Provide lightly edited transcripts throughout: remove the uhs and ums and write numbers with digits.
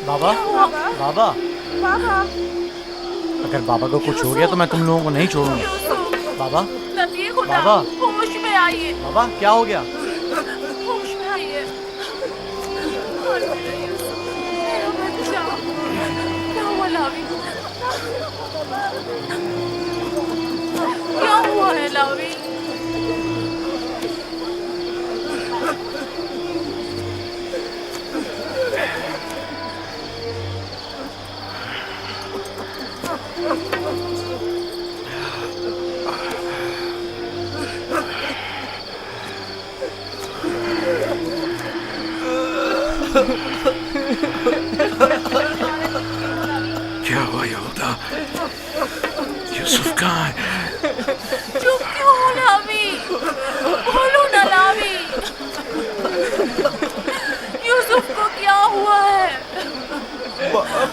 بابا بابا بابا اگر بابا کو کچھ ہو گیا تو میں تم لوگوں کو نہیں چھوڑوں گا. بابا نبی خدا بابا ہوش میں آئیے, بابا کیا ہو گیا؟ ہوش میں آئیے. اور میرا یوسف, میرا بچہ, کیا ہوا لاوی, کیا ہوا ہے لاوی؟ کیا ہوا یہودا؟ یوسف کہاں ہے؟ چپ کیوں ہو لاوی, بولو نا لاوی, یوسف کو کیا ہوا ہے؟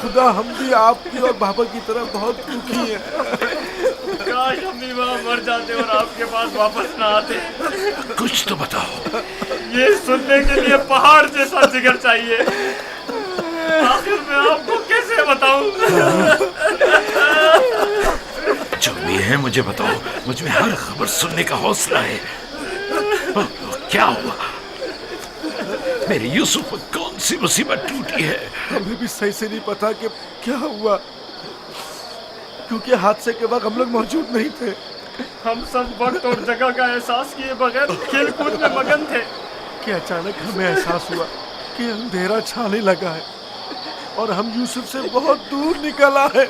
خدا ہم بھی آپ کی اور بابا کی طرح بہت دکھی ہیں. کاش ہم بھی وہاں مر جاتے اور آپ کے پاس واپس نہ آتے. کچھ تو بتاؤ. یہ سننے کے لیے پہاڑ جیسا جگر چاہیے. آخر میں آپ کو کیسے بتاؤں؟ جو بھی ہے مجھے بتاؤ, مجھ میں ہر خبر سننے کا حوصلہ ہے. کیا ہوا؟ میرے یوسف پر کون سی مصیبت ٹوٹی ہے؟ ہمیں بھی صحیح سے نہیں پتا کہ کیا ہوا, کیونکہ حادثے کے وقت ہم لوگ موجود نہیں تھے. ہم سب وقت اور جگہ کا احساس کیے بغیر کھیل کود میں مگن تھے کہ اچانک ہمیں احساس ہوا کہ اندھیرا چھانے لگا ہے اور ہم یوسف سے بہت دور نکل آئے.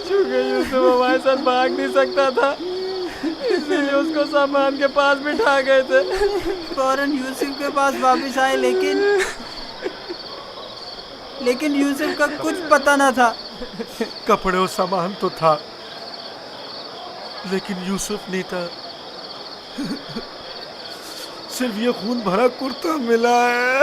چونکہ یوسف ہمارے ساتھ بھاگ نہیں سکتا تھا, اسی لیے اس کو سامان کے پاس بٹھا گئے تھے. فوراً یوسف کے پاس واپس آئے, لیکن یوسف کا کچھ پتہ نہ تھا. کپڑے اور سامان تو تھا لیکن یوسف نہیں تھا. صرف یہ خون بھرا کرتا ملا ہے.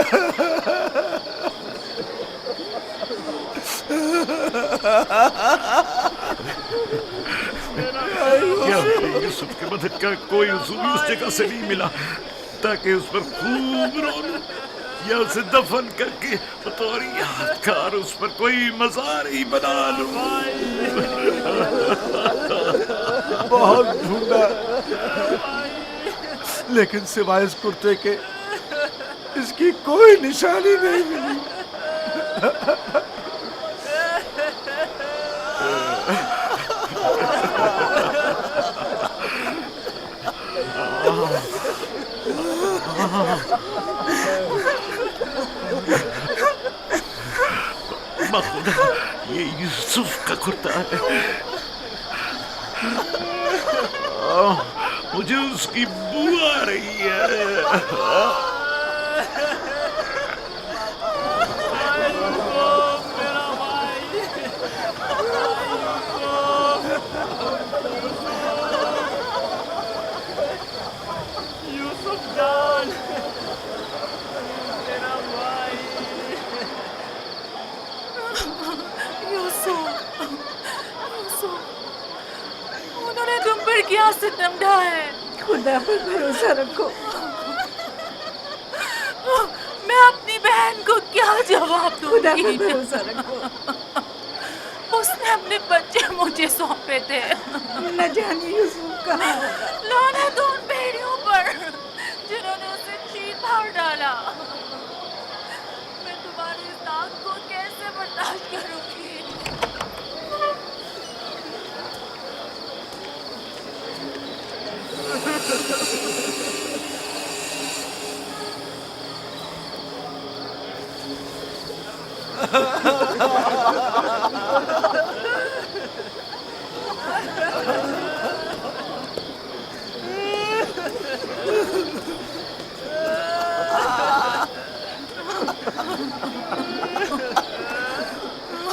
کیا یوسف کے بدن کا کوئی عضو بھی اس جگہ سے نہیں ملا تاکہ اس پر خوب رو لوں یا اسے دفن کر کے بطور یادگار اس پر کوئی مزار ہی بنا لوں. بہت ڈھونڈا لیکن سوائے اس کرتے کے اس کی کوئی نشانی نہیں ملی. بخدا یہ یوسف کا کرتا ہے. مجھے اس کی بو آ رہی ہے. یوسف جان, انہوں نے تم پر کیا ستم ڈھایا ہے؟ خدا پر بھروسہ رکھو. میں اپنی بہن کو کیا جواب دوں خدا پر گی؟ بھروسہ رکھو. اس نے اپنے بچے مجھے سونپے تھے. نہ جانے یوسف کہاں ہوگا. لعنت ان بھیڑیوں پر جنہوں نے اسے چیر پھاڑ ڈالا. میں تمہاری اس داغ کو کیسے برداشت کروں گی؟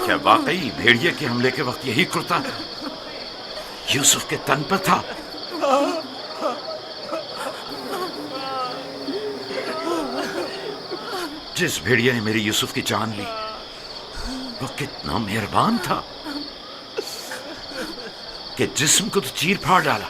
کیا واقعی بھیڑیے کے حملے کے وقت یہی کرتا یوسف کے تن پر تھا؟ جس بھیڑیے نے میری یوسف کی جان لی وہ کتنا مہربان تھا کہ جسم کو تو چیر پھاڑ ڈالا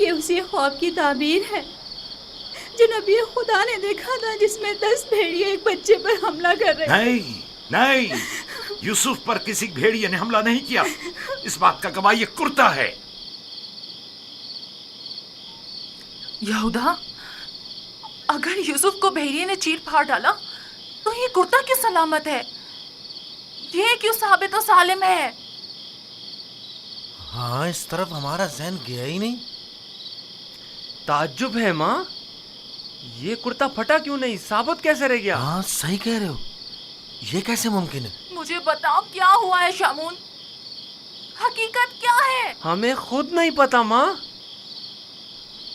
یہ اسی خواب کی تعبیر ہے جو نبی خدا نے دیکھا تھا، جس میں 10 بھیڑیے ایک بچے پر حملہ کر رہے ہیں۔ نہیں نہیں، یوسف پر کسی بھیڑیے نے حملہ نہیں کیا، اس بات کا گواہ یہ کرتا ہے۔ یہودا، اگر یوسف کو بھیڑیے نے چیر پھاڑ ڈالا تو یہ کرتا کیوں سلامت ہے؟ یہ کیوں ثابت و سالم ہے؟ ہاں، اس طرف ہمارا ذہن گیا ہی نہیں۔ تعجب ہے ماں، یہ کرتا پھٹا کیوں نہیں، ثابت کیسے رہ گیا؟ ہاں صحیح کہہ رہے ہو، یہ کیسے ممکن ہے؟ مجھے بتاؤ کیا ہوا ہے شامون، حقیقت کیا ہے؟ ہمیں خود نہیں پتا ماں،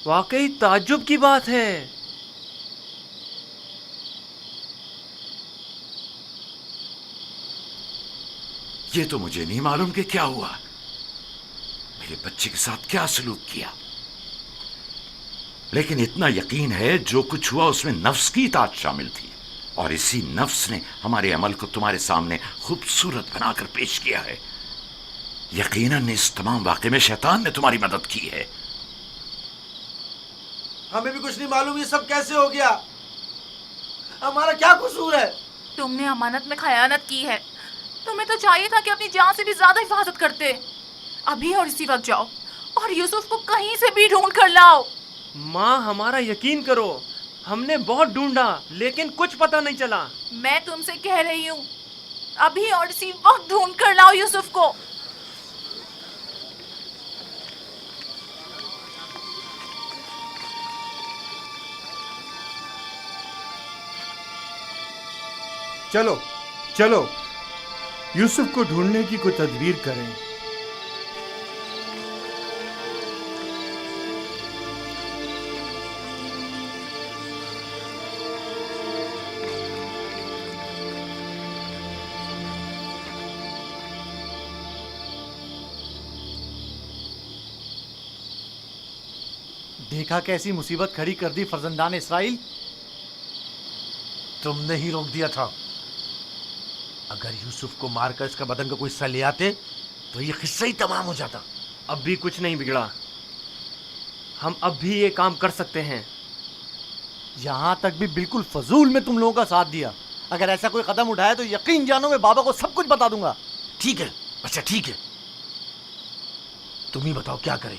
واقعی تعجب کی بات ہے۔ یہ تو مجھے نہیں معلوم کہ کیا ہوا، میرے بچے کے ساتھ کیا سلوک کیا، لیکن اتنا یقین ہے جو کچھ ہوا اس میں نفس کی اطاعت شامل تھی، اور اسی نفس نے ہمارے عمل کو تمہارے سامنے خوبصورت بنا کر پیش کیا ہے۔ یقیناً اس تمام واقعے میں شیطان نے تمہاری مدد کی ہے۔ ہمیں بھی کچھ نہیں معلوم یہ سب کیسے ہو گیا، ہمارا کیا قصور ہے؟ تم نے امانت میں خیانت کی ہے، تمہیں تو چاہیے تھا کہ اپنی جان سے بھی زیادہ حفاظت کرتے۔ ابھی اور اسی وقت جاؤ اور یوسف کو کہیں سے بھی ڈھونڈ کر لاؤ۔ ماں ہمارا یقین کرو، ہم نے بہت ڈھونڈا لیکن کچھ پتہ نہیں چلا۔ میں تم سے کہہ رہی ہوں، ابھی اور اسی وقت ڈھونڈ کر لاؤ یوسف کو۔ چلو چلو یوسف کو ڈھونڈنے کی کوئی تدبیر کریں۔ دیکھا کیسی مصیبت کھڑی کر دی فرزندان اسرائیل۔ تم نے ہی روک دیا تھا، اگر یوسف کو مار کر اس کا بدن کا کوئی حصہ لے آتے تو یہ قصہ ہی تمام ہو جاتا۔ اب بھی کچھ نہیں بگڑا، ہم اب بھی یہ کام کر سکتے ہیں۔ یہاں تک بھی بالکل فضول میں تم لوگوں کا ساتھ دیا، اگر ایسا کوئی قدم اٹھایا تو یقین جانو میں بابا کو سب کچھ بتا دوں گا۔ ٹھیک ہے، اچھا ٹھیک ہے، تم ہی بتاؤ کیا کریں،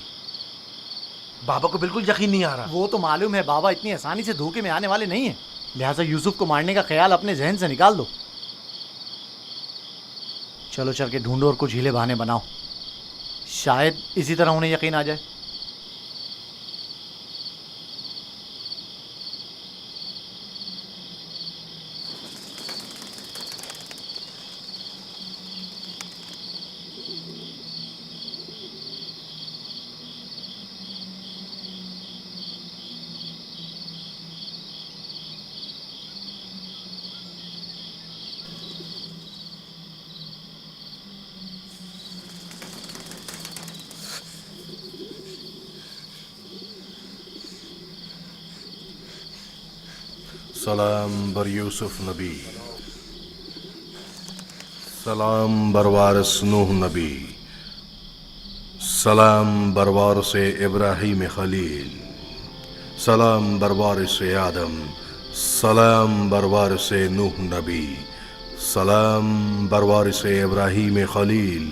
بابا کو بالکل یقین نہیں آ رہا۔ وہ تو معلوم ہے بابا اتنی آسانی سے دھوکے میں آنے والے نہیں ہیں، لہٰذا یوسف کو مارنے کا خیال اپنے ذہن سے نکال دو۔ چلو چل کے ڈھونڈو اور کچھ ہیلے بہانے بناؤ، شاید اسی طرح انہیں یقین آ جائے۔ سلام بر یوسف نبی، سلام بر وارث نوح نبی، سلام بر وارث ابراہیم خلیل، سلام بر وارث آدم، سلام بر وارث نوح نبی، سلام بر وارث ابراہیم خلیل،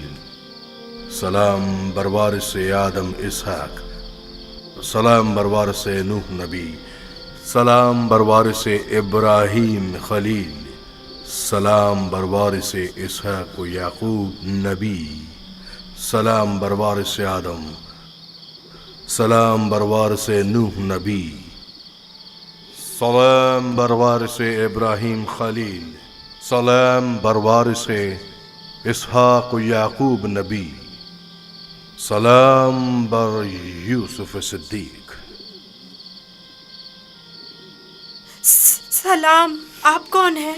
سلام بر وارث آدم اسحاق، سلام بر وارث نوح نبی، سلام بر وارث ابراہیم خلیل، سلام بر وارث اسحاق و یعقوب نبی، سلام بر وارث آدم، سلام بر وارث نوح نبی، سلام بر وارث ابراہیم خلیل، سلام بر وارث اسحاق و یعقوب نبی، سلام بر یوسف صدیق۔ سلام، آپ کون ہیں؟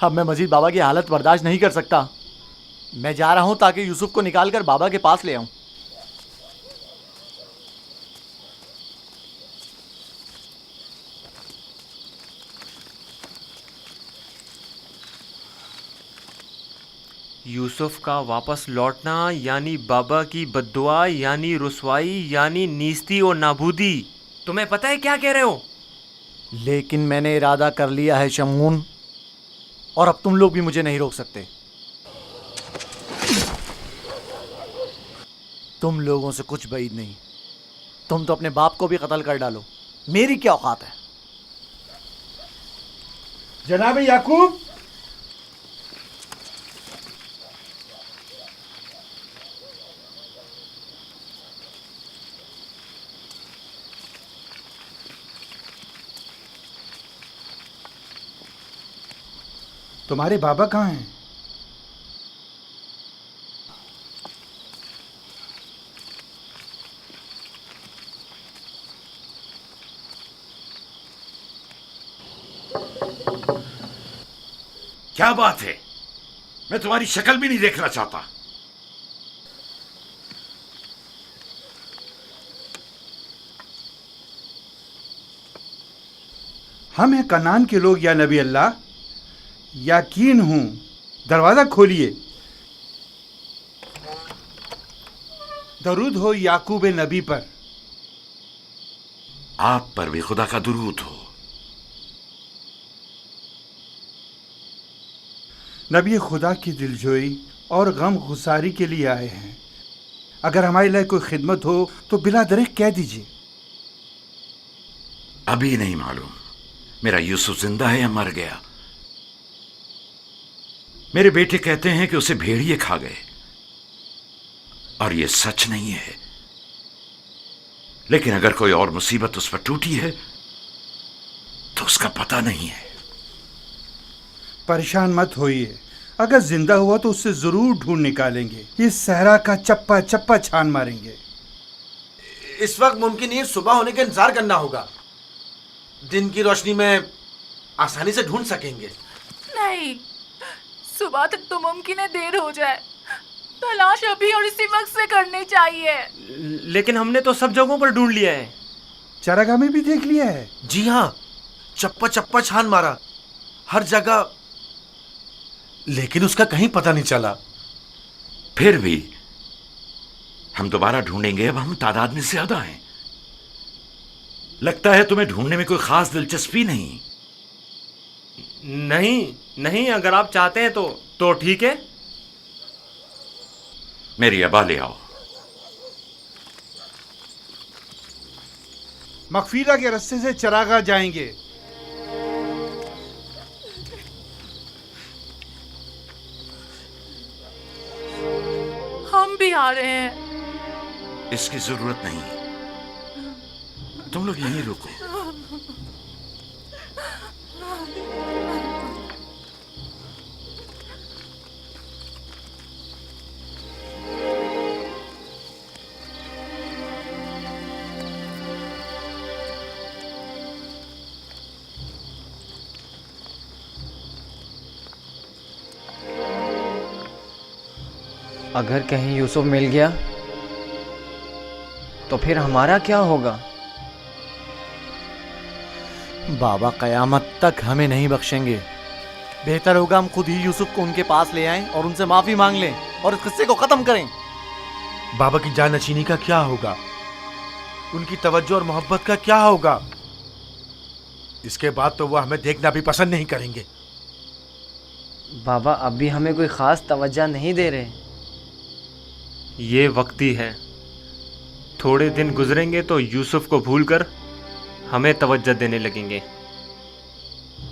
اب میں مزید بابا کی حالت برداشت نہیں کر سکتا. میں جا رہا ہوں تاکہ یوسف کو نکال کر بابا کے پاس لے آؤں. یوسف کا واپس لوٹنا یعنی بابا کی بددعا یعنی رسوائی یعنی نیستی اور نابودی. تمہیں پتہ ہے کیا کہہ رہے ہو؟ لیکن میں نے ارادہ کر لیا ہے شمعون، اور اب تم لوگ بھی مجھے نہیں روک سکتے. تم لوگوں سے کچھ بعید نہیں. تم تو اپنے باپ کو بھی قتل کر ڈالو، میری کیا اوقات ہے؟ جناب یعقوب، تمہارے بابا کہاں ہیں؟ کیا بات ہے؟ میں تمہاری شکل بھی نہیں دیکھنا چاہتا. ہم ہیں کنعان کے لوگ یا نبی اللہ. یقین ہوں، دروازہ کھولیے. درود ہو یعقوب نبی پر. آپ پر بھی خدا کا درود ہو. نبی خدا کی دلجوئی اور غم گساری کے لیے آئے ہیں. اگر ہمارے لیے کوئی خدمت ہو تو بلا درخت کہہ دیجیے. ابھی نہیں معلوم میرا یوسف زندہ ہے یا مر گیا. میرے بیٹے کہتے ہیں کہ اسے بھیڑیے کھا گئے، اور یہ سچ نہیں ہے. لیکن اگر کوئی اور مصیبت اس پر ٹوٹی ہے تو اس کا پتہ نہیں ہے. پریشان مت ہوئیے، اگر زندہ ہوا تو اس سے ضرور ڈھونڈ نکالیں گے. اس صحرا کا چپا چپا چھان ماریں گے. اس وقت ممکن نہیں صبح ہونے کا انتظار کرنا ہوگا. دن کی روشنی میں آسانی سے ڈھونڈ سکیں گے. نہیں، صبح تک تو ممکن ہے دیر ہو جائے. تلاش ابھی اور اسی وقت سے کرنی چاہیے. لیکن ہم نے تو سب جگہوں پر ڈھونڈ لیا ہے. چراگاہ میں بھی دیکھ لیا ہے. جی ہاں، چپا چپا چھان مارا ہر جگہ، لیکن اس کا کہیں پتہ نہیں چلا. پھر بھی ہم دوبارہ ڈھونڈیں گے. اب ہم تعداد میں زیادہ ہیں. لگتا ہے تمہیں ڈھونڈنے میں کوئی خاص دلچسپی نہیں. نہیں، اگر آپ چاہتے ہیں تو ٹھیک ہے. میری ابا لے آؤ. مغفیرہ کے رستے سے چراگاہ جائیں گے. ہم بھی آ رہے ہیں. اس کی ضرورت نہیں. تم لوگ یہیں رکو. اگر کہیں یوسف مل گیا تو پھر ہمارا کیا ہوگا؟ بابا قیامت تک ہمیں نہیں بخشیں گے. بہتر ہوگا ہم خود ہی یوسف کو ان کے پاس لے آئیں اور ان سے معافی مانگ لیں اور اس قصے کو ختم کریں. بابا کی جانشینی کا کیا ہوگا؟ ان کی توجہ اور محبت کا کیا ہوگا؟ اس کے بعد تو وہ ہمیں دیکھنا بھی پسند نہیں کریں گے. بابا اب بھی ہمیں کوئی خاص توجہ نہیں دے رہے. یہ وقتی ہے. تھوڑے دن گزریں گے تو یوسف کو بھول کر ہمیں توجہ دینے لگیں گے.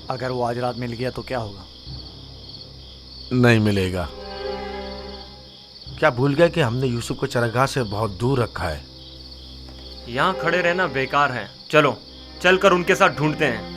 اگر وہ آج رات مل گیا تو کیا ہوگا؟ نہیں ملے گا. کیا بھول گئے کہ ہم نے یوسف کو چراگاہ سے بہت دور رکھا ہے؟ یہاں کھڑے رہنا بیکار ہے. چلو چل کر ان کے ساتھ ڈھونڈتے ہیں.